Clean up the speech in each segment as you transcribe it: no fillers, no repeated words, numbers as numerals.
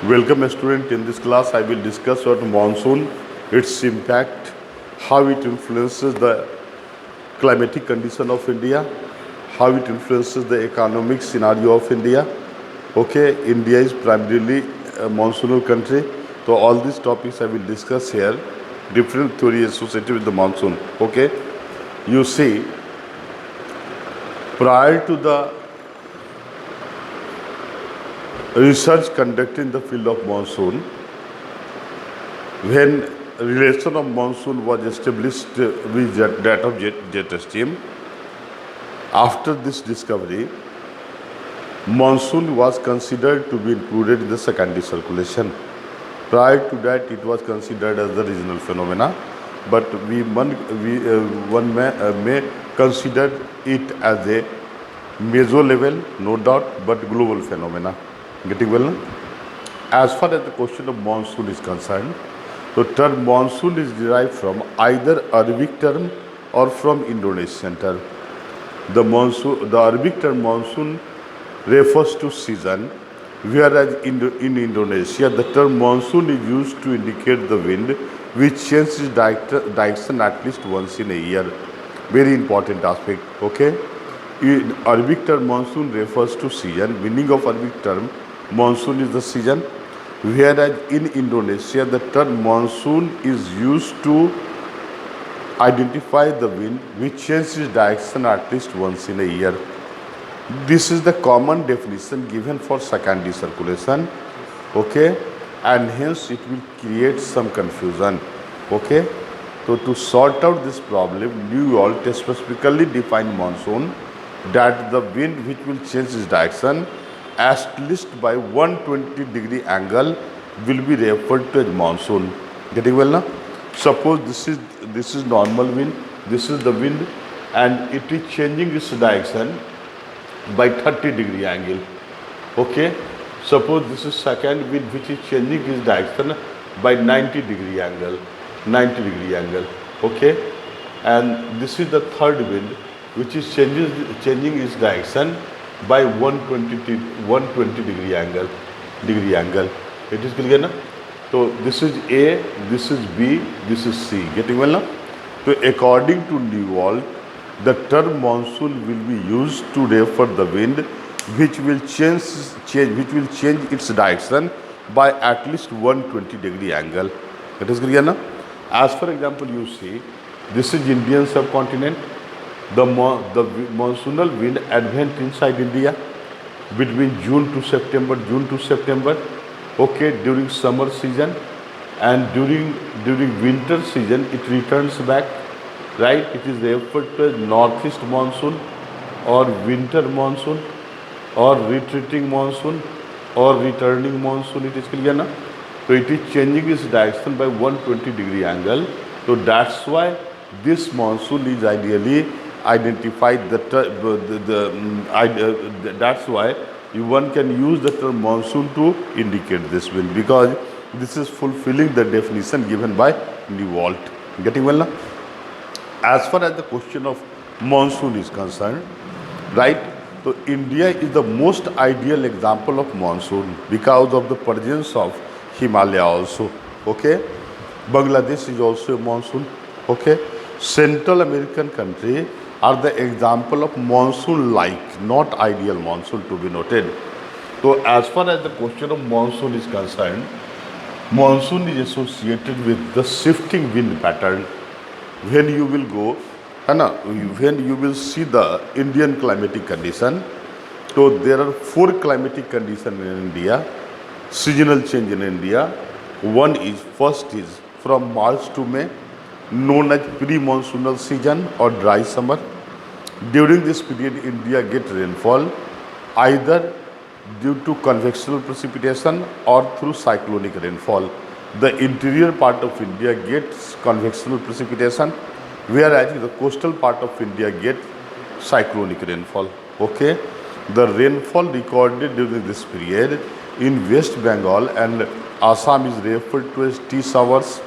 Welcome student. In this class I will discuss about monsoon, its impact, how it influences the climatic condition of India, how it influences the economic scenario of India. Okay, India is primarily a monsoonal country. So all these topics I will discuss here, different theories associated with the monsoon. Okay, you see, prior to the research conducted in the field of monsoon, when relation of monsoon was established with that of jet stream, after this discovery, monsoon was considered to be included in the secondary circulation. Prior to that, it was considered as the regional phenomena, but one may consider it as a meso level, no doubt, but global phenomena. Getting well now? As far as the question of monsoon is concerned, the term monsoon is derived from either Arabic term or from Indonesian term. The Arabic term monsoon refers to season, whereas in Indonesia, the term monsoon is used to indicate the wind which changes direction at least once in a year. Very important aspect, okay? In Arabic term monsoon refers to season, meaning of Arabic term monsoon is the season, whereas in Indonesia the term monsoon is used to identify the wind which changes direction at least once in a year. This is the common definition given for secondary circulation, okay, and hence it will create some confusion, okay. So to sort out this problem, New York specifically defined monsoon that the wind which will change its direction at least by 120-degree angle will be referred to as monsoon. Getting well now? Suppose this is normal wind, this is the wind, and it is changing its direction by 30-degree angle. Okay. Suppose this is second wind which is changing its direction by 90-degree angle. 90-degree angle. Okay. And this is the third wind which is changing its direction by 120-degree angle. It is clear now? So this is A, this is B, this is C. Getting well now? So according to Newald, the term monsoon will be used to refer the wind which will change its direction by at least 120-degree angle. It is clear now? As for example, you see, this is Indian subcontinent. The monsoonal wind advent inside India between June to September, okay, during summer season, and during winter season it returns back, right? It is referred to as northeast monsoon or winter monsoon or retreating monsoon or returning monsoon. It is clear now? So it is changing its direction by 120-degree angle. So that's why this monsoon is ideally identified. That's why one can use the term monsoon to indicate this wind, because this is fulfilling the definition given by Newalt. Getting well now? As far as the question of monsoon is concerned, right? So India is the most ideal example of monsoon because of the presence of Himalaya also. Okay. Bangladesh is also a monsoon. Okay. Central American country are the example of monsoon-like, not ideal monsoon, to be noted. So as far as the question of monsoon is concerned, monsoon is associated with the shifting wind pattern. When you will go, when you will see the Indian climatic condition, so there are 4 climatic conditions in India, seasonal change in India. First is from March to May, known as pre-monsoonal season or dry summer. During this period, India gets rainfall either due to convectional precipitation or through cyclonic rainfall. The interior part of India gets convectional precipitation, whereas the coastal part of India gets cyclonic rainfall. Okay. The rainfall recorded during this period in West Bengal and Assam is referred to as tea showers.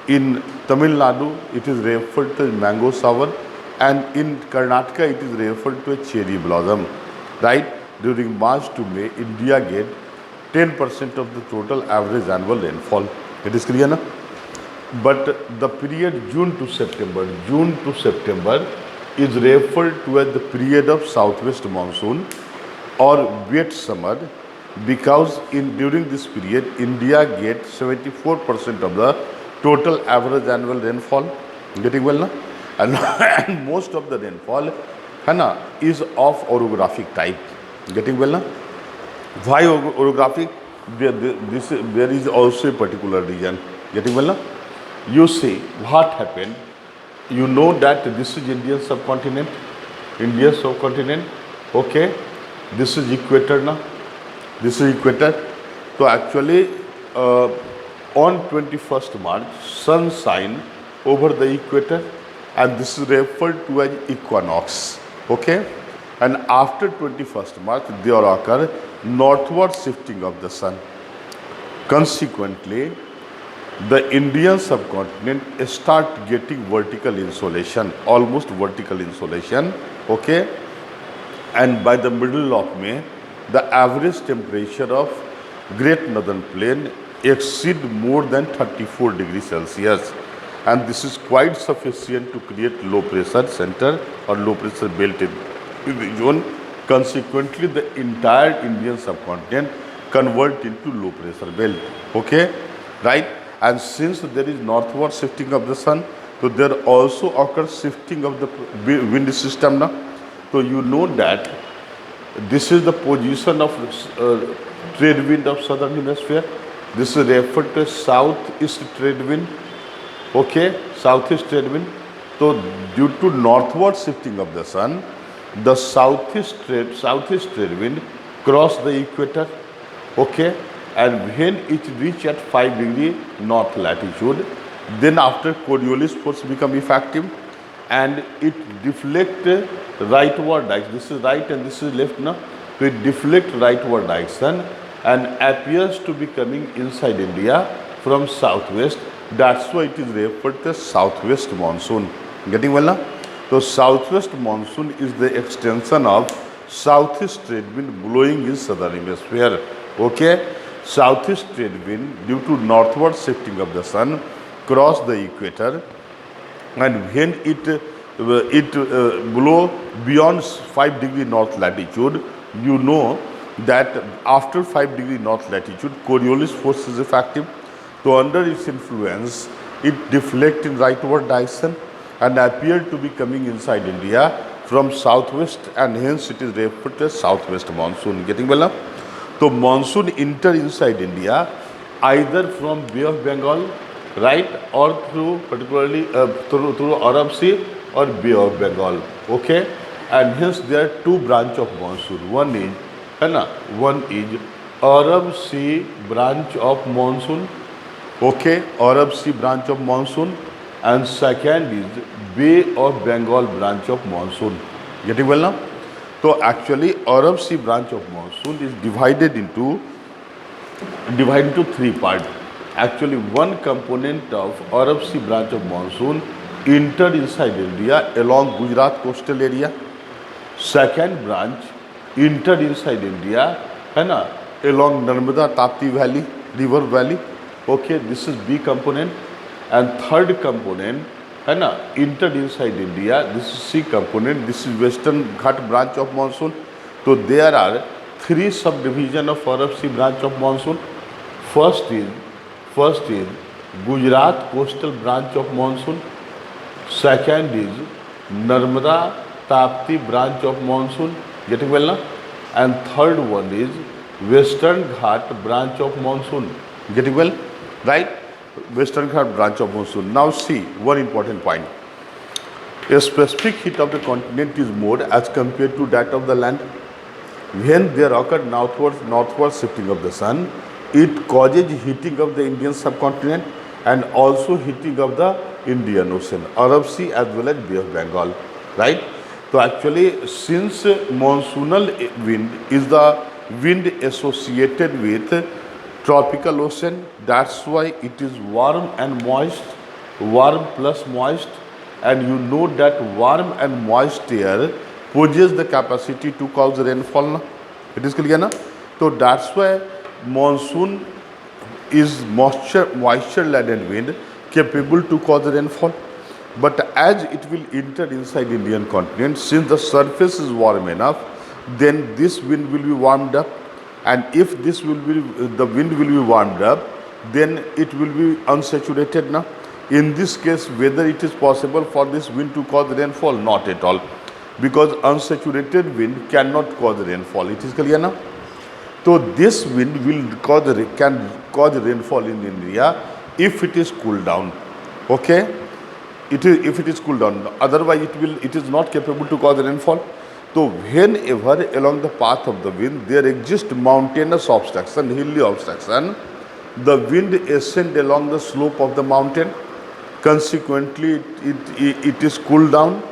In Tamil Nadu, it is referred to as mango shower, and in Karnataka, it is referred to as cherry blossom. Right? During March to May, India gets 10% of the total average annual rainfall. It is clear na? But the period June to September is referred to as the period of southwest monsoon or wet summer, because during this period India gets 74% of the total average annual rainfall. Getting well na? And, and most of the rainfall है ना is of orographic type. Getting well na? Why orographic? There is also a particular region. Getting well na? You see what happened. You know that this is Indian subcontinent. Okay, this is equator now. This is equator. So actually on 21st March sun shine over the equator, and this is referred to as equinox. Okay, and after 21st March there occur northward shifting of the sun. Consequently, the Indian subcontinent start getting vertical insolation, almost vertical insolation. Okay, and by the middle of May, the average temperature of Great Northern Plain exceed more than 34 degrees Celsius, and this is quite sufficient to create low pressure center or low pressure belt in the region. Consequently, the entire Indian subcontinent convert into low pressure belt. Okay, right? And since there is northward shifting of the sun, so there also occurs shifting of the wind system now. So you know that this is the position of trade wind of southern hemisphere. This is referred to as southeast trade wind. Okay, southeast trade wind. So due to northward shifting of the sun, the southeast trade wind cross the equator. Okay, and when it reach at 5 degree north latitude, then after Coriolis force become effective, and it deflect rightward direction. This is right and this is left now. So it deflect rightward direction and appears to be coming inside India from southwest. That's why it is referred to as southwest monsoon. Getting well now? So southwest monsoon is the extension of southeast trade wind blowing in southern hemisphere. Okay, southeast trade wind due to northward shifting of the sun cross the equator, and when it blow beyond 5 degree north latitude, you know that after 5 degree north latitude Coriolis force is effective. So under its influence it deflect in rightward direction and appear to be coming inside India from southwest, and hence it is referred to as southwest monsoon. Getting well now? So monsoon enter inside India either from Bay of Bengal, right, or through particularly through Arab Sea or Bay of Bengal. Okay, and hence there are two branch of monsoon. One is Arab Sea branch of monsoon. Okay, Arab Sea branch of monsoon, and second is Bay of Bengal branch of monsoon. Getting well now? So actually Arab Sea branch of monsoon is divided into three parts. Actually one component of Arab Sea branch of monsoon entered inside India along Gujarat coastal area. Second branch entered inside India along Narmada Tapti Valley, river valley. Okay, this is B component. And third component entered inside India. This is C component. This is Western Ghat branch of monsoon. So there are three subdivisions of Arab Sea branch of monsoon. First is Gujarat coastal branch of monsoon. Second is Narmada Tapti branch of monsoon. Getting well now? And third one is Western Ghat branch of monsoon. Getting well? Right? Western Ghat branch of monsoon. Now see one important point. A specific heat of the continent is more as compared to that of the land. When there occurs northward shifting of the sun, it causes heating of the Indian subcontinent and also heating of the Indian Ocean, Arab Sea as well as Bay of Bengal. Right? So actually since monsoonal wind is the wind associated with tropical ocean, that's why it is warm and moist, warm plus moist, and you know that warm and moist air possess the capacity to cause rainfall. It is clear na? So that's why monsoon is moisture laden wind capable to cause rainfall. But as it will enter inside Indian continent, since the surface is warm enough, then this wind will be warmed up. And if this will be, the wind will be warmed up, then it will be unsaturated now. In this case, whether it is possible for this wind to cause rainfall, not at all, because unsaturated wind cannot cause rainfall. It is clear now. So this wind can cause rainfall in India if it is cooled down. Okay, if it is cooled down. Otherwise, it is not capable to cause rainfall. So whenever along the path of the wind there exists mountainous obstruction, hilly obstruction, the wind ascend along the slope of the mountain. Consequently, it is cooled down,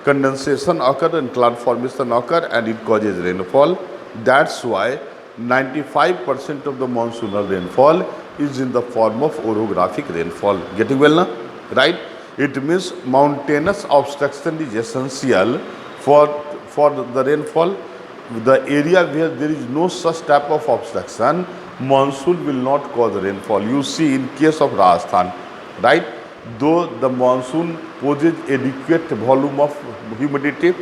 condensation occur and cloud formation occur, and it causes rainfall. That's why 95% of the monsoonal rainfall is in the form of orographic rainfall. Getting well now? Right? It means mountainous obstruction is essential for the rainfall. The area where there is no such type of obstruction, monsoon will not cause rainfall. You see in case of Rajasthan, right? Though the monsoon poses adequate volume of humidity,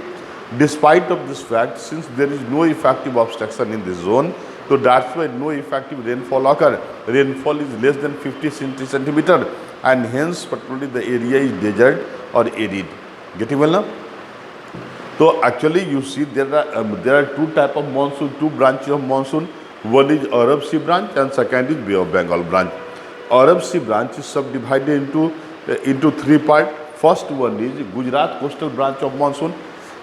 despite of this fact, since there is no effective obstruction in this zone, so that's why no effective rainfall occur. Rainfall is less than 50 centimeter, and hence particularly the area is desert or arid. Getting well now? So actually you see there are two type of monsoon, two branches of monsoon. One is Arab Sea branch and second is Bay of Bengal branch. Arab Sea branch is subdivided into three parts. First one is Gujarat coastal branch of monsoon.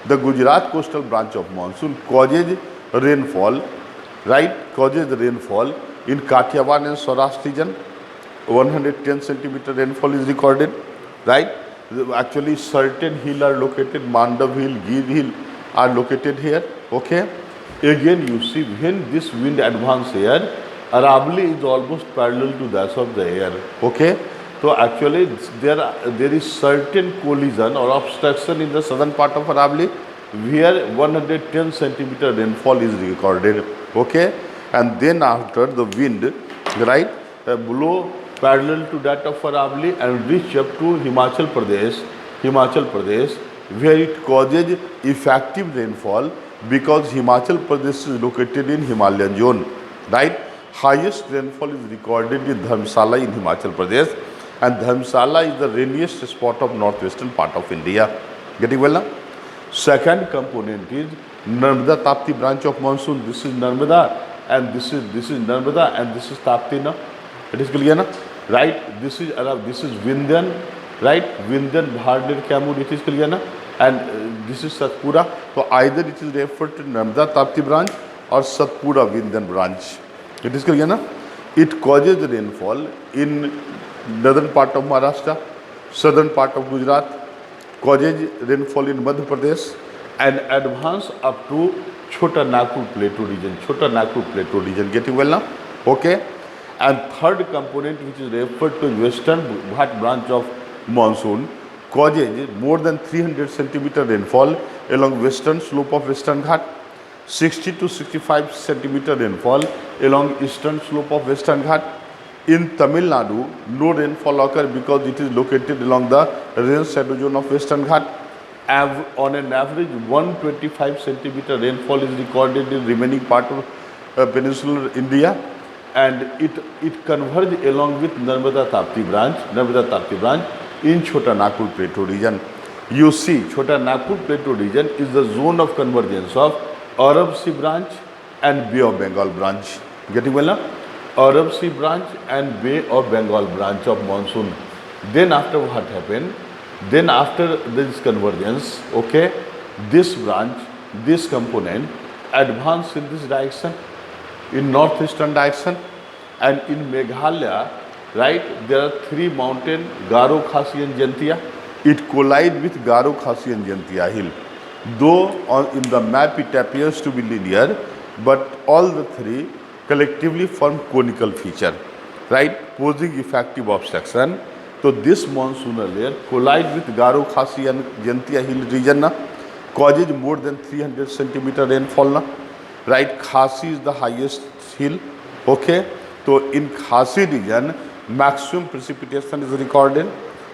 The Gujarat coastal branch of monsoon causes rainfall, right? Causes rainfall in Kathiawar and Saurashtra region. 110 centimeter rainfall is recorded, right? Actually certain hills are located, Mandav Hill, Gir Hill are located here. Okay. Again you see when this wind advances here, Aravalli is almost parallel to that of the air. Okay. So actually there is certain collision or obstruction in the southern part of Aravalli where 110 centimeter rainfall is recorded. Okay. And then after the wind, right, blow parallel to that of Aravalli and reach up to Himachal Pradesh, where it causes effective rainfall because Himachal Pradesh is located in Himalayan zone, right? Highest rainfall is recorded in Dharamsala in Himachal Pradesh, and Dharamsala is the rainiest spot of northwestern part of India. Getting well now? Second component is Narmada Tapti branch of monsoon. This is Narmada and this is Narmada and this is Tapti now. It is clear now? Right? This is Vindhyan, right? Vindhyan, Bharder, Kamur, it is clear now? And this is Satpura. So either it is referred to Narmada Tapti branch or Satpura Vindhyan branch. It is clear now? It causes rainfall in northern part of Maharashtra, southern part of Gujarat, causes rainfall in Madhya Pradesh, and advance up to Chota Nagpur plateau region. Getting well now? Okay. And third component, which is referred to western Ghat branch of monsoon, causes more than 300 centimeter rainfall along western slope of Western Ghat, 60 to 65 centimeter rainfall along eastern slope of Western Ghat. In Tamil Nadu, no rainfall occur because it is located along the rain shadow zone of Western Ghat. On an average, 125 centimeter rainfall is recorded in remaining part of peninsular India, and it converges along with Narmada Tapti branch in Chota Nagpur plateau region. You see, Chota Nagpur plateau region is the zone of convergence of Arab Sea branch and Bay of Bengal branch. Getting well now? Arab Sea branch and Bay of Bengal branch of monsoon. Then after what happened? Then after this convergence, okay, this branch, this component advance in this direction, in northeastern direction, and in Meghalaya, right, there are three mountains, Garo, Khasi and Jaintia. It collides with Garo, Khasi and Jaintia hill. Though in the map it appears to be linear, but all the three collectively form conical feature, right, posing effective obstruction. So this monsoonal layer collides with Garo, Khasi and Jaintia hill region, causes more than 300 centimeter rainfall, right. Khasi is the highest hill, Okay, so in Khasi region, maximum precipitation is recorded,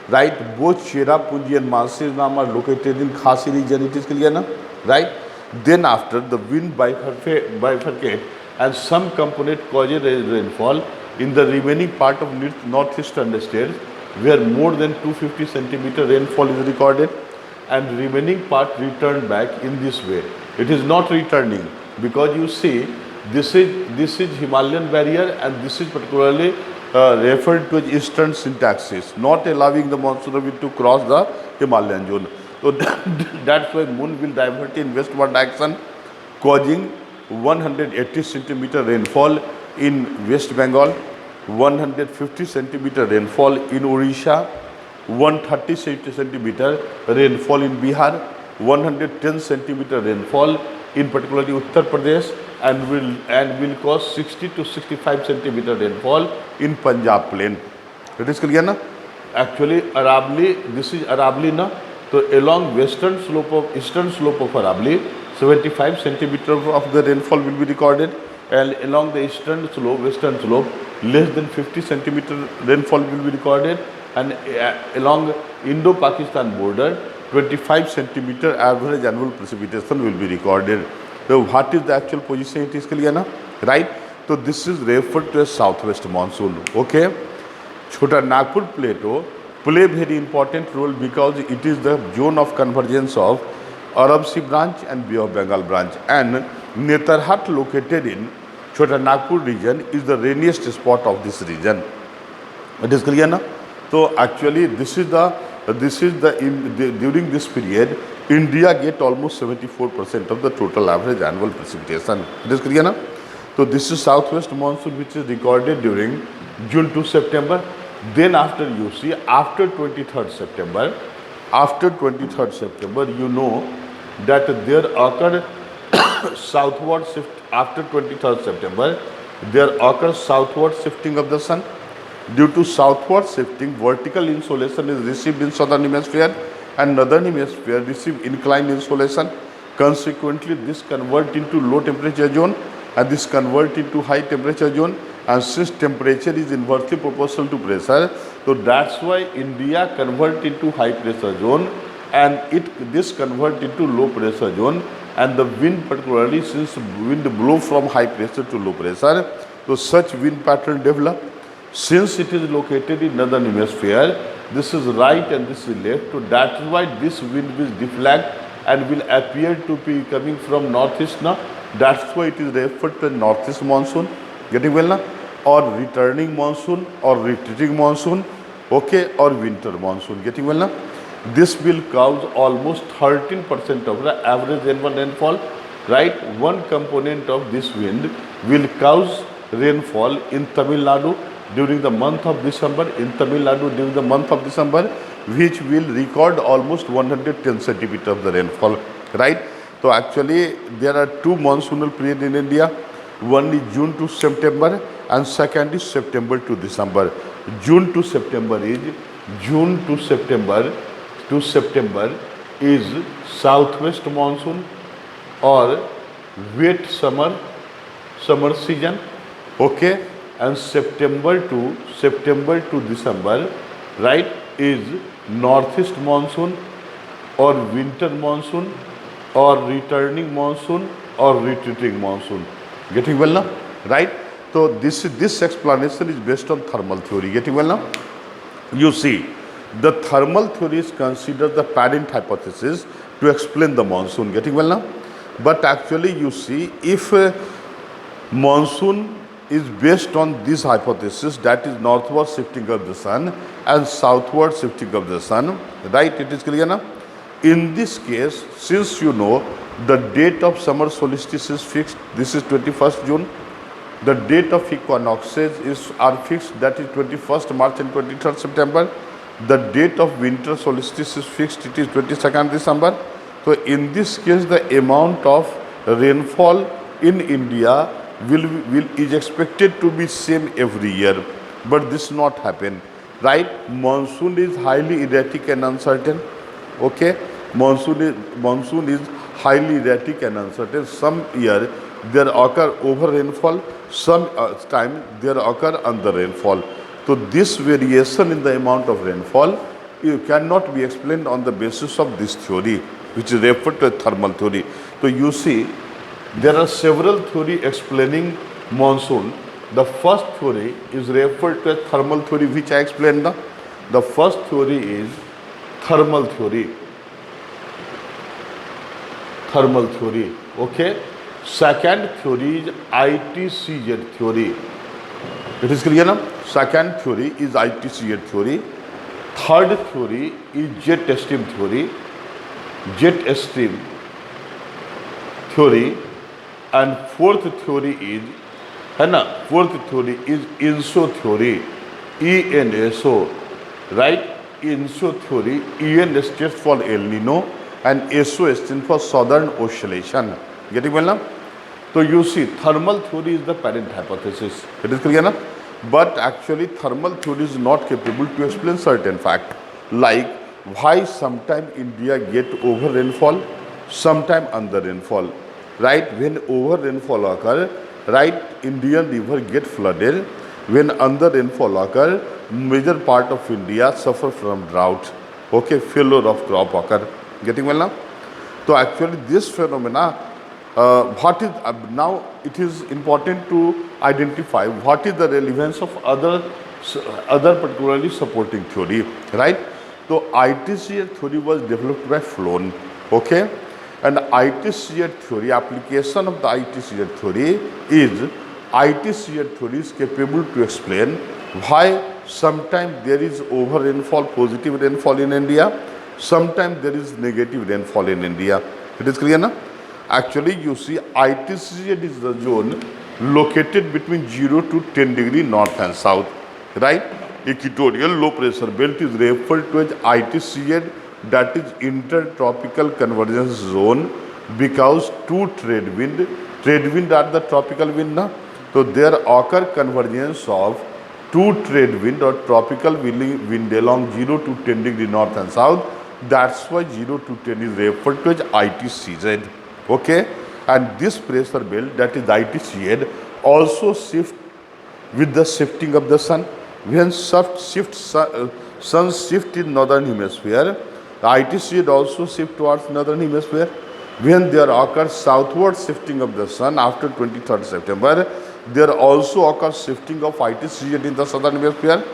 right? Both Cherrapunji and Mansi-Nam are located in Khasi region. It is clear, na? Right? Then after the wind bifurcate and some component causes rainfall in the remaining part of northeastern states, where more than 250 centimeter rainfall is recorded, and remaining part returned back in this way. It is not returning because you see this is Himalayan barrier, and this is particularly referred to as eastern syntaxis, not allowing the monsoon wind to cross the Himalayan zone. So that's why moon will divert in westward direction, causing 180 centimeter rainfall in West Bengal, 150 centimeter rainfall in Odisha, 130 centimeter rainfall in Bihar, 110 centimeter rainfall in particularly Uttar Pradesh, and will cause 60 to 65 centimeter rainfall in Punjab plain. It is clear, na? Actually, Aravalli, this is Aravalli, na? So along eastern slope of Aravalli, 75 centimeter of the rainfall will be recorded, and along the western slope, less than 50 centimeter rainfall will be recorded, and along Indo-Pakistan border, 25 centimeter average annual precipitation will be recorded. So what is the actual position? It is clear, na? Right? So this is referred to as southwest monsoon. Okay. Chota Nagpur plateau play very important role because it is the zone of convergence of Arab Sea branch and Bay of Bengal branch, and Netarhat located in Chota Nagpur region is the rainiest spot of this region. It is clear, na? So actually during this period, India get almost 74% of the total average annual precipitation. It is clear, na? So this is southwest monsoon which is recorded during June to September. Then after you see after 23rd September, you know that there occurred southward shift after 23rd September. There occurs southward shifting of the sun. Due to southward shifting, vertical insolation is received in southern hemisphere, and northern hemisphere receive inclined insolation. Consequently, this convert into low temperature zone, and this convert into high temperature zone. And since temperature is inversely proportional to pressure, so that's why India convert into high pressure zone, and this convert into low pressure zone. And the wind, particularly since wind blow from high pressure to low pressure, so such wind pattern develop. Since it is located in northern hemisphere, this is right and this is left, so that's why this wind will deflect and will appear to be coming from northeast now. That's why it is referred to northeast monsoon. Getting well now? Or returning monsoon, or retreating monsoon, okay, or winter monsoon. Getting well now? This will cause almost 13% of the average annual rainfall, right? One component of this wind will cause rainfall in Tamil Nadu during the month of December, which will record almost 110 centimeter of the rainfall, right? So actually there are two monsoonal periods in India. One is June to September, and second is September to December. June to September is southwest monsoon or wet summer season, okay, and September to December, right, is northeast monsoon or winter monsoon or returning monsoon or retreating monsoon. Getting well now, right? So this explanation is based on thermal theory. Getting well now? You see, the thermal theory is considered the parent hypothesis to explain the monsoon. Getting well now? But actually you see, if monsoon is based on this hypothesis, that is northward shifting of the sun and southward shifting of the sun, right? It is clear now? In this case, since you know the date of summer solstice is fixed, this is 21st June. The date of equinoxes are fixed, that is 21st March and 23rd September. The date of winter solstice is fixed, it is 22nd December. So in this case, the amount of rainfall in India is expected to be same every year, but this not happen, right? Monsoon is highly erratic and uncertain, okay? Monsoon is highly erratic and uncertain. Some year there occur over rainfall, some time there occur under rainfall. So this variation in the amount of rainfall cannot be explained on the basis of this theory, which is referred to as thermal theory. So you see, there are several theories explaining monsoon. The first theory is referred to as thermal theory, which I explained now. The first theory is thermal theory. Thermal theory, okay. Second theory is ITCZ theory. It is clear now? Second theory is ITCZ theory. Third theory is jet stream theory. Jet stream theory. And fourth theory is, fourth theory is ENSO theory. ENSO, right? ENSO theory. EN stands for El Nino and SO stands for Southern Oscillation. Getting well now? So you see, thermal theory is the parent hypothesis. It is clear now? But actually thermal theory is not capable to explain certain fact, like why sometime India get over rainfall, sometime under rainfall. Right, when over rainfall occur, right, Indian river get flooded. When under rainfall occur, major part of India suffer from drought. Okay, failure of crop occur. Getting well now? So actually this phenomena, what is now it is important to identify what is the relevance of other particularly supporting theory, right? So ITCZ theory was developed by Floon, okay. And ITCZ theory, application of the ITCZ theory is capable to explain why sometimes there is over rainfall, positive rainfall in India, sometimes there is negative rainfall in India. It is clear now? Actually, you see, ITCZ is the zone located between 0 to 10 degree north and south, right? Equatorial low pressure belt is referred to as ITCZ, that is intertropical convergence zone, because two trade wind are the tropical wind now. So there occur convergence of two trade wind or tropical wind along 0 to 10 degree north and south. That's why 0 to 10 is referred to as ITCZ, okay. And this pressure belt, that is ITCZ, also shift with the shifting of the sun. When sun shift in northern hemisphere, the ITCZ also shift towards northern hemisphere. When there occurs southward shifting of the sun after 23rd September, there also occurs shifting of ITCZ in the southern hemisphere.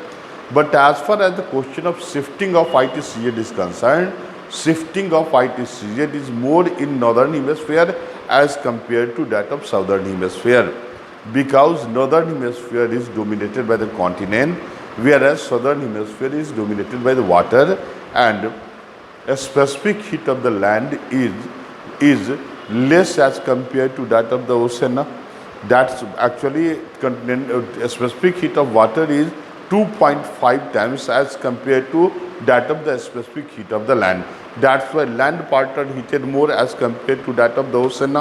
But as far as the question of shifting of ITCZ is concerned, shifting of ITCZ is more in northern hemisphere as compared to that of southern hemisphere, because northern hemisphere is dominated by the continent, whereas southern hemisphere is dominated by the water, and a specific heat of the land is less as compared to that of the ocean. That's actually a specific heat of water is 2.5 times as compared to that of the specific heat of the land. That's why land part are heated more as compared to that of the ocean.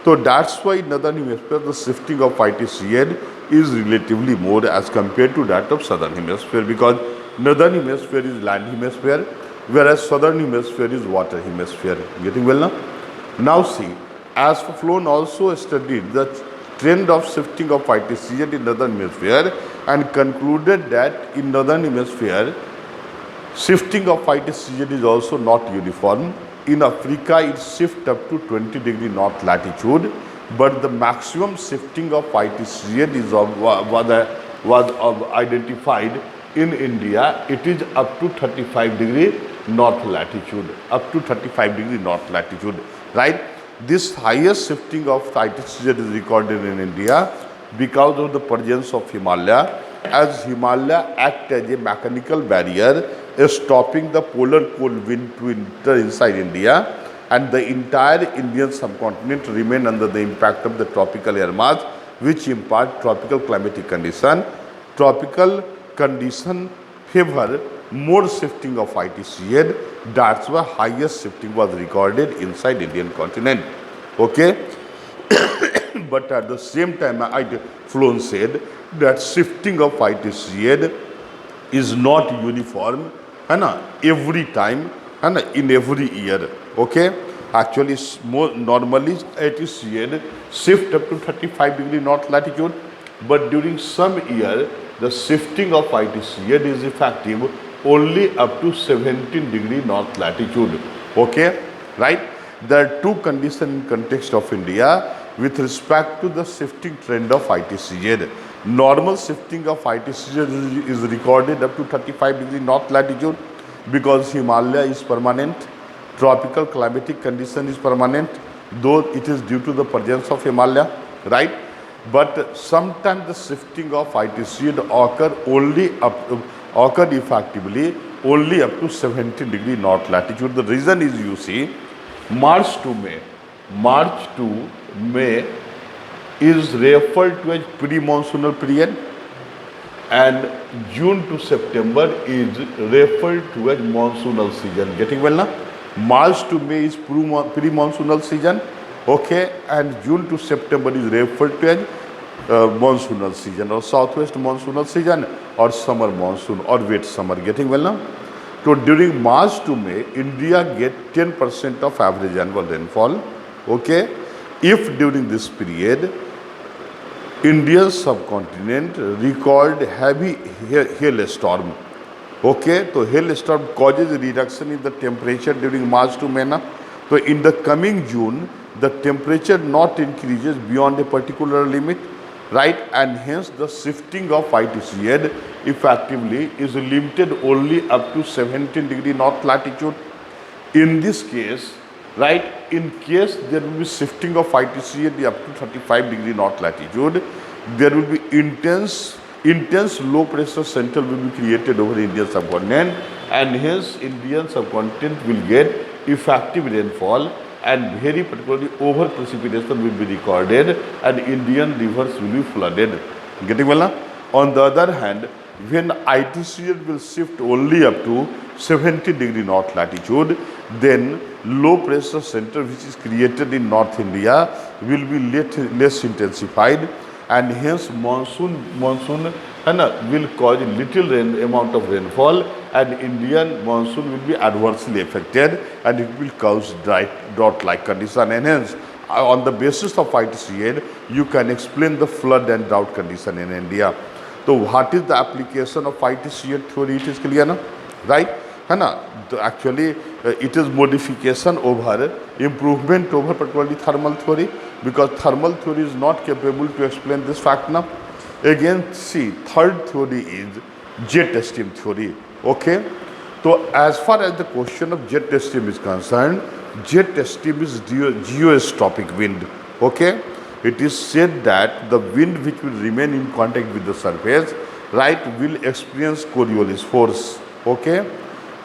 So that's why in northern hemisphere the shifting of ITCZ is relatively more as compared to that of southern hemisphere, because northern hemisphere is land hemisphere, whereas southern hemisphere is water hemisphere. Getting well now? Now see, as Floon also studied the trend of shifting of ITCZ in northern hemisphere and concluded that in northern hemisphere shifting of ITCZ is also not uniform. In Africa it shifts up to 20 degree north latitude, but the maximum shifting of ITCZ is was identified in India. It is up to 35 degree north latitude, up to 35 degree north latitude, right? This highest shifting of ITCZ is recorded in India because of the presence of Himalaya, as Himalaya act as a mechanical barrier stopping the polar cold wind to enter inside India, and the entire Indian subcontinent remain under the impact of the tropical air mass, which impart tropical climatic condition. Tropical condition favor more shifting of ITCZ. That's why highest shifting was recorded inside Indian continent. Okay. But at the same time, Floon said that shifting of ITCZ is not uniform every time in every year. Okay. Actually more normally it is sheared shift up to 35 degree north latitude, but during some year the shifting of IT shear is effective only up to 17 degree north latitude. Okay, right? There are two conditions in context of India with respect to the shifting trend of ITCZ. Normal shifting of ITCZ is recorded up to 35 degree north latitude because Himalaya is permanent, tropical climatic condition is permanent, though it is due to the presence of Himalaya, right? But sometimes the shifting of ITCZ occurred effectively only up to 17 degree north latitude. The reason is, you see, March to May is referred to as pre-monsoonal period, and June to September is referred to as monsoonal season. Getting well now? March to May is pre-monsoonal season, okay, and June to September is referred to as monsoonal season or southwest monsoonal season or summer monsoon or wet summer. Getting well now? So during March to May, India get 10% of average annual rainfall, okay. If during this period Indian subcontinent record heavy hailstorm, okay, so hailstorm causes a reduction in the temperature during March to May. So in the coming June, the temperature not increases beyond a particular limit, right, and hence the shifting of ITCZ effectively is limited only up to 17 degree north latitude. In this case, right, in case there will be shifting of ITCZ up to 35 degree north latitude, there will be intense low pressure center will be created over Indian subcontinent, and hence Indian subcontinent will get effective rainfall, and very particularly over precipitation will be recorded, and Indian rivers will be flooded. Getting well now? On the other hand, when ITCZ will shift only up to 70 degree north latitude, then low pressure center which is created in North India will be less intensified, and hence monsoon will cause little amount of rainfall, and Indian monsoon will be adversely affected, and it will cause drought-like condition, and hence on the basis of ITCZ you can explain the flood and drought condition in India. So what is the application of ITCZ theory? It is clear now, right? Actually it is modification over improvement over particularly thermal theory, because thermal theory is not capable to explain this fact now. Again, see, third theory is jet stream theory, okay. So as far as the question of jet stream is concerned, jet stream is geostrophic wind, okay. It is said that the wind which will remain in contact with the surface, right, will experience Coriolis force, okay.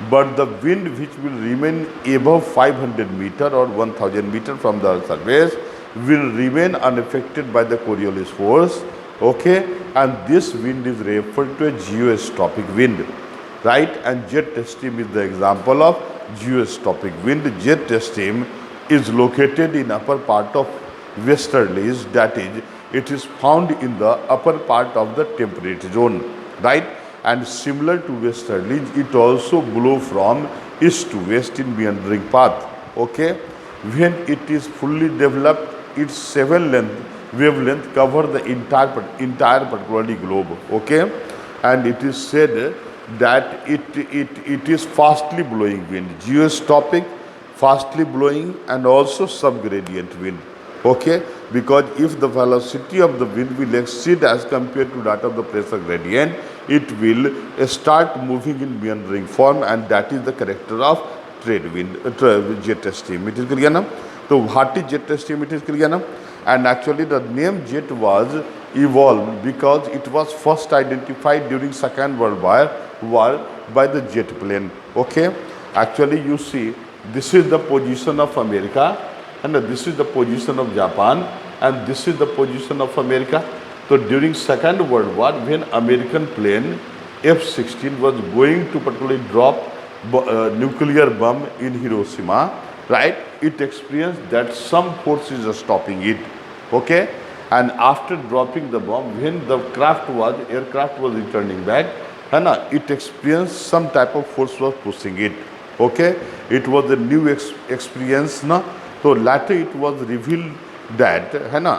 But the wind which will remain above 500 meter or 1000 meter from the surface will remain unaffected by the Coriolis force, okay, and this wind is referred to as geostrophic wind, right, and jet stream is the example of geostrophic wind. Jet stream is located in upper part of westerlies, that is, it is found in the upper part of the temperate zone, right, and similar to westerlies, it also blow from east to west in meandering path, okay. When it is fully developed, its 7 wavelength cover the entire particularly globe, okay, and it is said that it is fastly blowing wind, geostrophic, fastly blowing, and also subgradient wind, okay, because if the velocity of the wind will exceed as compared to that of the pressure gradient, it will start moving in meandering form, and that is the character of trade wind, jet stream. It is clear now? So what is jet stream? It is clear now? And actually the name jet was evolved because it was first identified during Second World War by the jet plane, okay. Actually you see, this is the position of America, and this is the position of Japan, and this is the position of America. So during Second World War, when American plane F-16 was going to particularly drop nuclear bomb in Hiroshima, right, it experienced that some forces are stopping it, okay, and after dropping the bomb, when the aircraft was returning back, it experienced some type of force was pushing it, Okay, it was a new experience na. So later it was revealed that है ना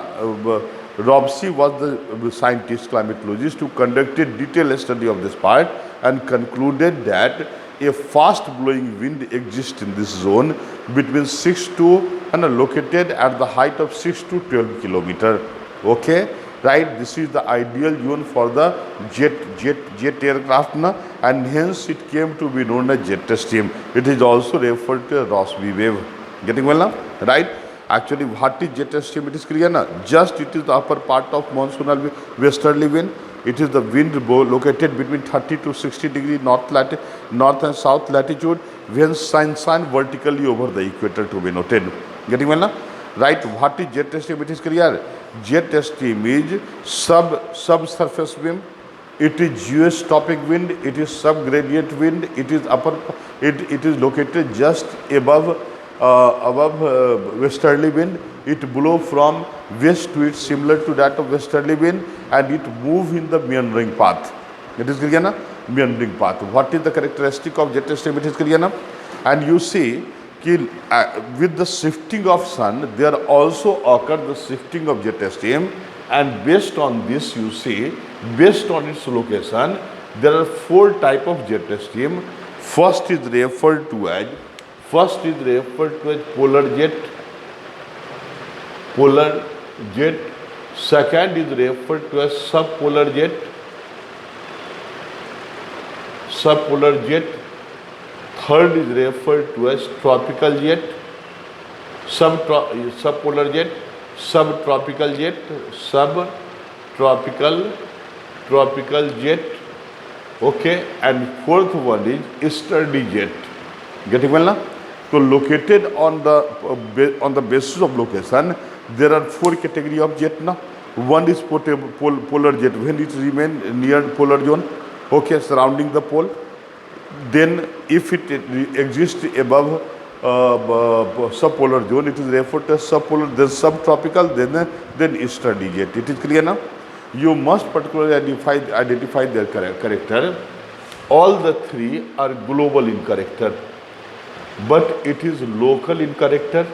Robsey was the scientist climatologist who conducted detailed study of this part and concluded that a fast blowing wind exists in this zone between 6 to and located at the height of 6 to 12 kilometer. Okay, right, this is the ideal zone for the jet aircraft na, and hence it came to be known as jet stream. It is also referred to as Rossby wave. Getting well now, right? Actually, what is jet stream? It is clear now. Just it is the upper part of monsoonal westerly wind. It is the wind located between 30 to 60 degree north and south latitude, when shine vertically over the equator to be noted. Getting well now? Right, what is jet stream? It is clear. Jet stream is subsurface wind. It is geostrophic wind. It is subgradient wind. It is it is located just above westerly wind. It blow from west to east, similar to that of westerly wind, and it move in the meandering path. It is clear na? Meandering path. What is the characteristic of jet stream? It is clear na? And you see with the shifting of sun, there also occur the shifting of jet stream, and based on this, you see, based on its location, there are 4 type of jet stream. First is referred to as polar jet. Second is referred to as subpolar jet. Third is referred to as tropical jet, subpolar jet, subtropical jet, tropical jet. Okay, and fourth one is sturdy jet. Getting well now? So located on the basis of location, there are 4 category of jet now. One is polar jet, when it remain near polar zone, okay, surrounding the pole. Then if it exists above subpolar zone, it is referred to as subpolar, then subtropical, then sturdy jet. It is clear now? You must particularly identify their character. All the 3 are global in character, but it is local in character,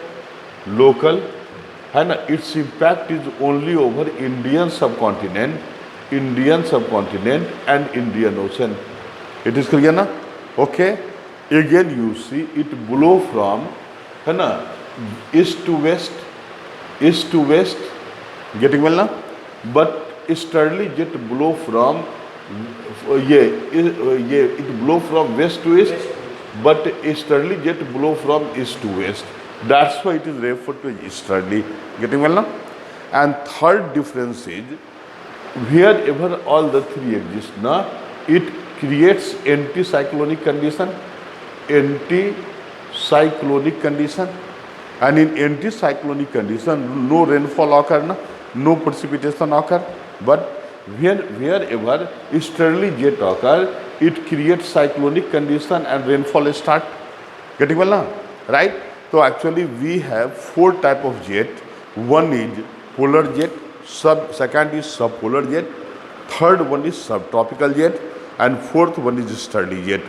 and its impact is only over Indian subcontinent and Indian Ocean. It is clear na? Okay. Again you see it blow from east to west. Getting well now? But sturdy jet blow from it blow from west to east, but sturdy jet blow from east to west. That's why it is referred to as sturdy. Getting well now? And third difference is, wherever all the 3 exist now, it creates anticyclonic condition, and in anticyclonic condition, no rainfall occur, no precipitation occur, but wherever sturdy jet occur, it creates cyclonic condition and rainfall start. Getting well now? Right? So actually we have 4 type of jet. One is polar jet, second is subpolar jet, third one is subtropical jet, and fourth one is sturdy jet.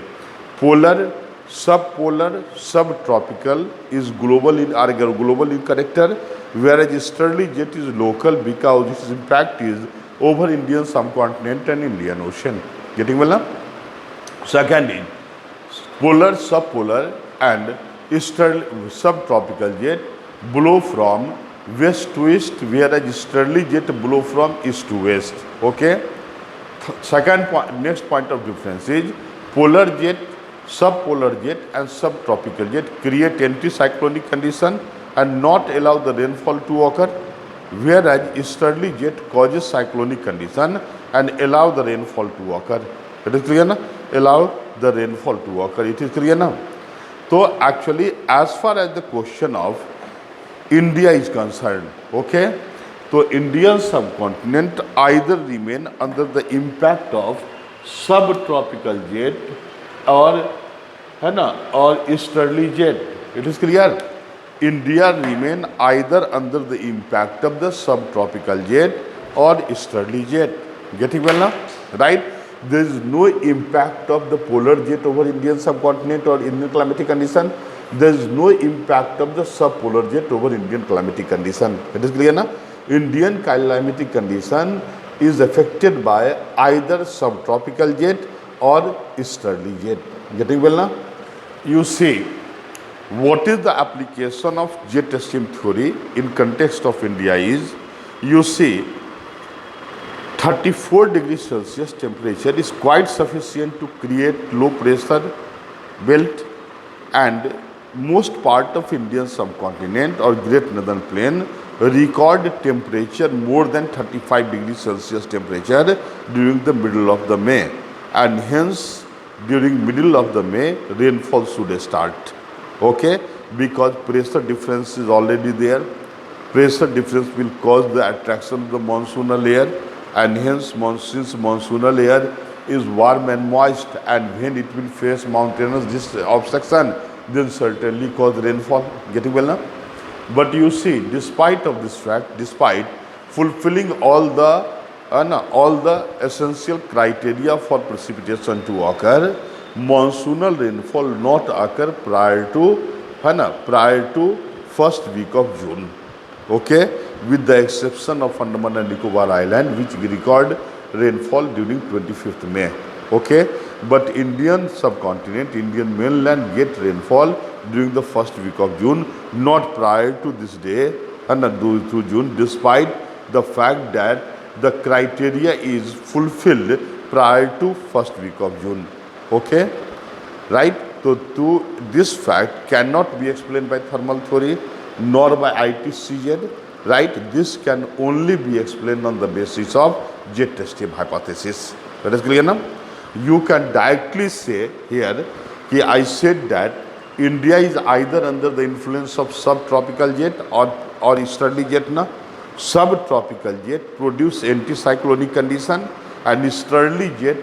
Polar, subpolar, subtropical is global in character, whereas sturdy jet is local because its impact is over Indian subcontinent and Indian Ocean. Getting well now? Second is polar, subpolar and subtropical jet blow from west to east, whereas sturdy jet blow from east to west. Okay. Second point, next point of difference is polar jet, subpolar jet and subtropical jet create anticyclonic condition and not allow the rainfall to occur, whereas sturdy jet causes cyclonic condition and allow the rainfall to occur. It is clear now? Allow the rainfall to occur. It is clear now? So actually, as far as the question of India is concerned, okay, so Indian subcontinent either remain under the impact of subtropical jet or sturdy jet. It is clear? India remain either under the impact of the subtropical jet or sturdy jet. Getting well now? Right? there is no impact of the polar jet over Indian subcontinent or Indian climatic condition. There is no impact of the subpolar jet over Indian climatic condition. It is clear now? Indian climatic condition is affected by either subtropical jet or easterly jet. Getting well now? You see, what is the application of jet stream theory in context of India is, you see, 34 degrees Celsius temperature is quite sufficient to create low pressure belt, and most part of Indian subcontinent or Great Northern Plain record temperature more than 35 degrees Celsius temperature during the middle of the May, and hence during middle of the May rainfall should start. Okay, because pressure difference is already there. Pressure difference will cause the attraction of the monsoonal air, and hence since monsoonal air is warm and moist, and when it will face mountainous obstruction, then certainly cause rainfall. Getting well now? But you see, despite of this fact, despite fulfilling all the essential criteria for precipitation to occur, monsoonal rainfall not occur prior to first week of June. Okay, with the exception of Andaman and Nicobar Island, which record rainfall during 25th May. Okay, but Indian subcontinent, Indian mainland get rainfall during the first week of June, not prior to this day and to June, despite the fact that the criteria is fulfilled prior to first week of June. Okay, right? So this fact cannot be explained by thermal theory nor by ITCZ, right? This can only be explained on the basis of jet stream hypothesis. That is clear now? You can directly say here, I said that India is either under the influence of subtropical jet or easterly jet. Na? Subtropical jet produce anticyclonic condition and easterly jet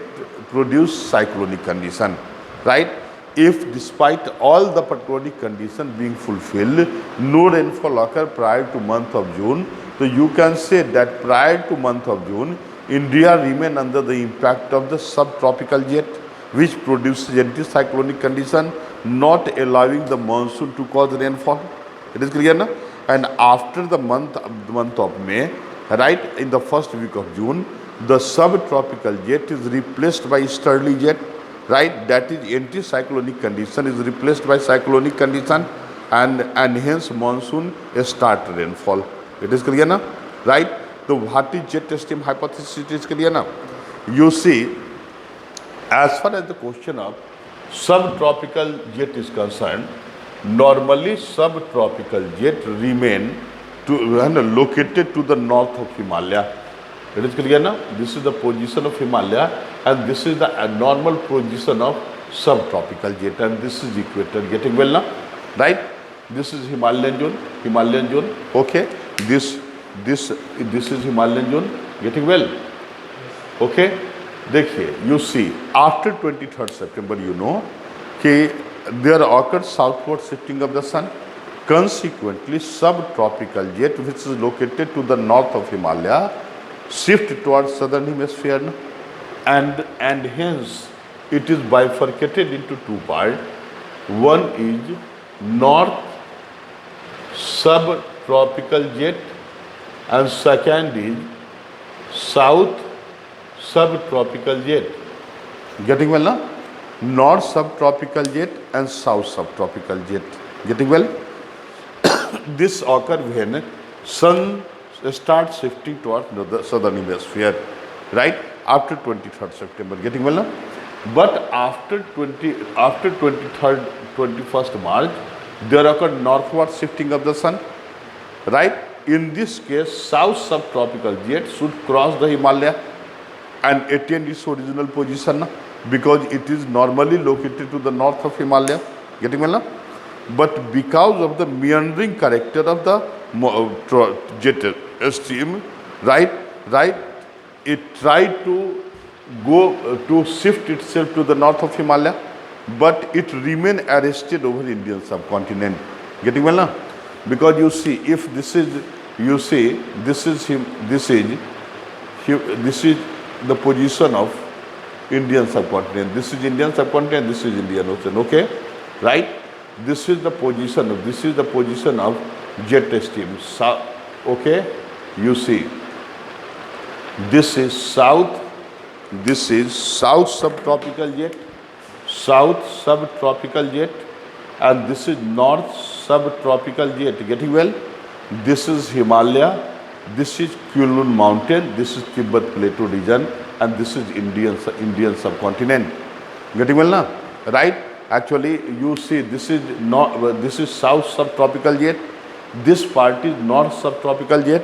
produce cyclonic condition, right? If despite all the patronic condition being fulfilled, no rainfall occur prior to month of June, so you can say that prior to month of June, India remain under the impact of the subtropical jet, which produces anticyclonic condition, not allowing the monsoon to cause rainfall. It is clear now? And after the month of May, right, in the first week of June, the subtropical jet is replaced by easterly jet, right? That is anticyclonic condition is replaced by cyclonic condition, and hence monsoon start rainfall. It is clear now, right? So what is jet stream hypothesis? It is clear now. You see, as far as the question of subtropical jet is concerned, normally subtropical jet remain located to the north of Himalaya. It is clear now? This is the position of Himalaya, and this is the normal position of subtropical jet, and this is equator. Getting well now? Right? This is Himalayan zone. Okay? This is Himalayan zone. Getting well? Okay? देखिए, you see, after 23rd September, you know, कि there occurred southward shifting of the sun. Consequently, subtropical jet, which is located to the north of Himalaya, shift towards southern hemisphere, and hence it is bifurcated into two parts. One is north subtropical jet, and second is south subtropical jet. Getting well now? North subtropical jet and south subtropical jet. Getting well? This occurs when sun starts shifting towards the southern hemisphere, right? After 23rd September. Getting well now? But after 21st March, there occurred northward shifting of the sun, right? In this case, south subtropical jet should cross the Himalaya and attain its original position, because it is normally located to the north of Himalaya. Getting well now? But because of the meandering character of the jet stream, right, it tried to go to shift itself to the north of Himalaya, but it remained arrested over Indian subcontinent. Getting well now? Because you see, if this is, you see, this is the position of Indian subcontinent. This is Indian subcontinent, this is Indian Ocean, okay? Right? This is the position of jet stream. So, okay? You see, this is south subtropical jet, and this is north subtropical jet. Getting well? This is Himalaya, this is Kulun mountain, this is Tibet plateau region, and this is Indian subcontinent. Getting well now? Right? Actually, you see, this is south subtropical jet. This part is north subtropical jet.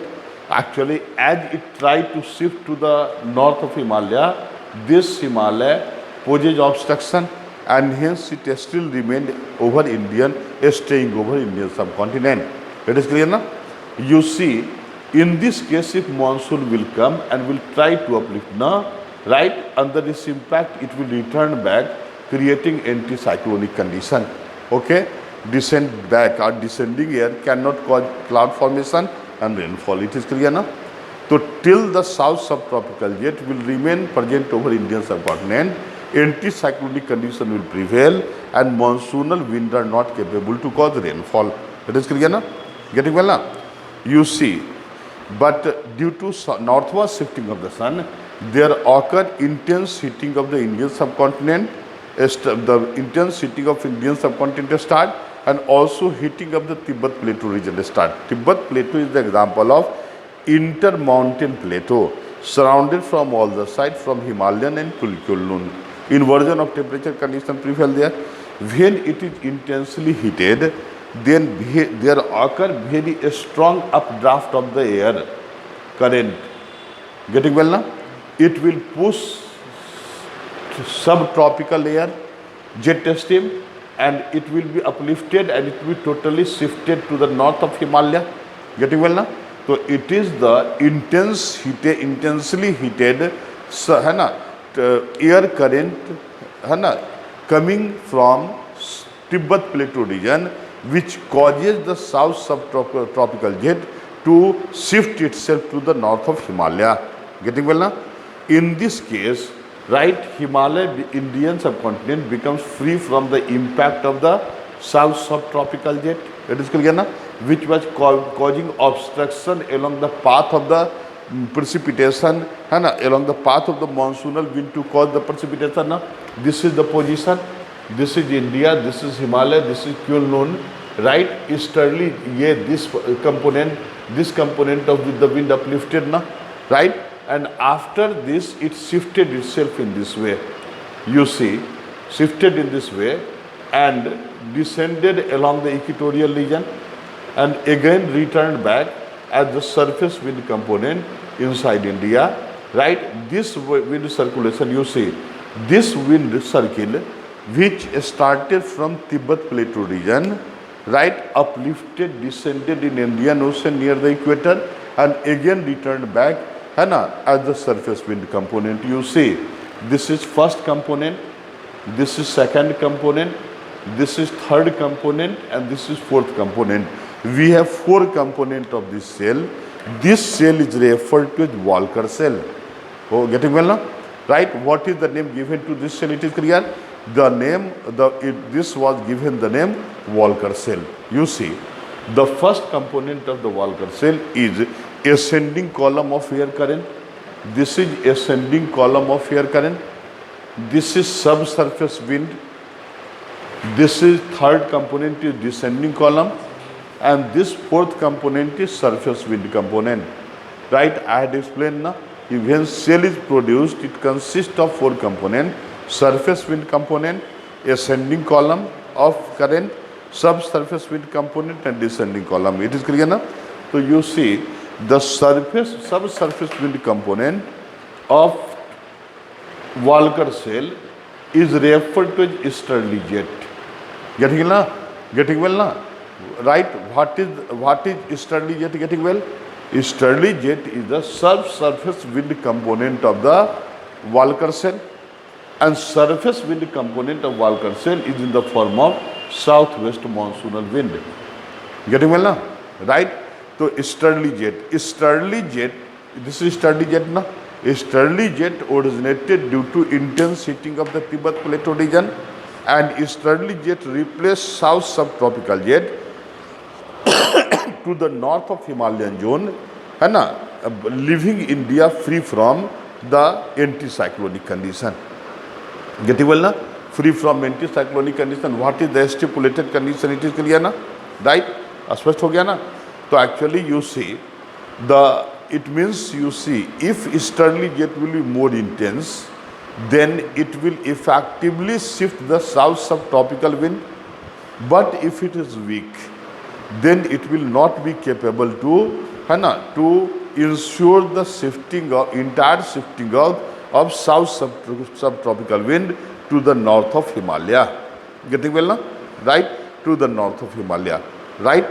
Actually, as it tried to shift to the north of Himalaya, this Himalaya poses obstruction, and hence it still remained staying over Indian subcontinent. It is clear now? You see, in this case, if monsoon will come and will try to uplift now, right, under this impact, it will return back, creating anticyclonic condition. Okay? Descend back, or descending air cannot cause cloud formation and rainfall. It is clear now? So till the south subtropical jet will remain present over Indian subcontinent, anticyclonic condition will prevail, and monsoonal winds are not capable to cause rainfall. It is clear now? Getting well now? You see, but due to northward shifting of the sun, there occurred intense heating of the Indian subcontinent. The intense heating of Indian subcontinent start, and also heating of the Tibet plateau region start. Tibet plateau is the example of intermountain plateau surrounded from all the sides from Himalayan and Kulun. Inversion of temperature condition prevail there. When it is intensely heated, then there occur very strong updraft of the air current. Getting well now? It will push subtropical air, jet stream, and it will be uplifted and it will be totally shifted to the north of Himalaya. Getting well now? So it is the intensely heated air current coming from Tibet plateau region, which causes the south subtropical jet to shift itself to the north of Himalaya. Getting well now? In this case, right, Himalaya, Indian subcontinent becomes free from the impact of the south subtropical jet. It is clear now? Which was causing obstruction along the path of the precipitation, along the path of the monsoonal wind to cause the precipitation. Now, this is the position. This is India, this is Himalaya, this is Kulun, right? Easterly, this component of the wind uplifted now, right? And after this, it shifted itself in this way. You see, shifted in this way and descended along the equatorial region, and again returned back as the surface wind component inside India, right? This wind circulation, you see, this wind circle, which started from Tibet plateau region, right, uplifted, descended in Indian Ocean near the equator, and again returned back as the surface wind component. You see, this is first component, this is second component, this is third component, and this is fourth component. We have four components of this cell. This cell is referred to as Walker cell. Oh, getting well now? Right? What is the name given to this cell? It is clear. The name, this was given the name Walker cell. You see, the first component of the Walker cell is ascending column of air current. This is ascending column of air current. This is subsurface wind. This is third component is descending column, and this fourth component is surface wind component. Right? I had explained now. When cell is produced, it consists of four components: surface wind component, ascending column of current, subsurface wind component, and descending column. It is clear now? So you see, the subsurface wind component of Walker cell is referred to as easterly jet. Getting well now? Getting well now? Right? What is easterly jet? Getting well? Easterly jet is the subsurface wind component of the Walker cell, and surface wind component of Walker cell is in the form of southwest monsoonal wind. Getting well now? Right? So easterly jet, this is easterly jet now. Easterly jet originated due to intense heating of the Tibet Plateau region, and easterly jet replaced south subtropical jet to the north of Himalayan zone, है ना, leaving India free from the anticyclonic condition. Getting well na? Free from anticyclonic condition. What is the stipulated condition? It is clear na? Right? स्पष्ट हो गया ना? तो actually you see it means you see if easterly jet will be more intense, then it will effectively shift the south subtropical wind. But if it is weak, then it will not be capable to, है ना, to ensure the entire shifting of south subtropical wind to the north of Himalaya. Getting well now? Right? To the north of Himalaya. Right?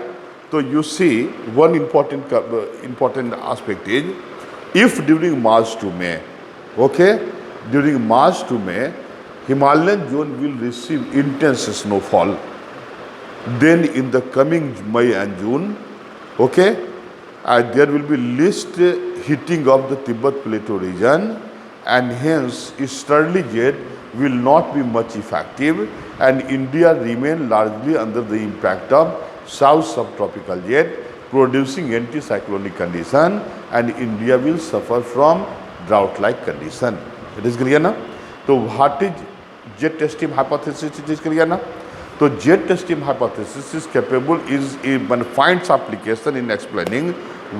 So you see one important aspect is, if during March to May, okay, during March to May, Himalayan zone will receive intense snowfall. Then in the coming May and June, okay, there will be least heating of the Tibet Plateau region, and hence easterly jet will not be much effective, and India remain largely under the impact of south subtropical jet producing anticyclonic condition, and India will suffer from drought-like condition. It is clear now? So what is jet stream hypothesis? It is clear now? So jet stream hypothesis is capable, finds application in explaining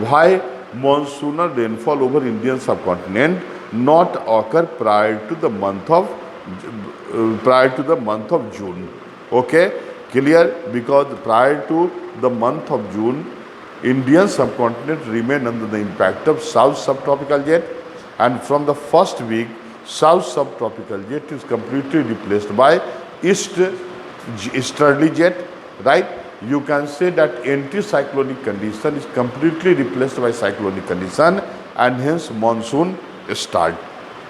why monsoonal rainfall over Indian subcontinent not occur prior to the month of June. Okay, clear? Because prior to the month of June, Indian subcontinent remain under the impact of south subtropical jet, and from the first week, south subtropical jet is completely replaced by easterly jet, right? You can say that anticyclonic condition is completely replaced by cyclonic condition, and hence monsoon start.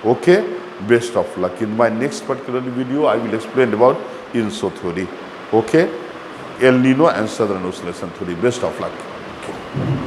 Okay, best of luck. In my next particular video, I will explain about INSO theory. Okay, El Nino and Southern Oscillation theory. Best of luck. Okay.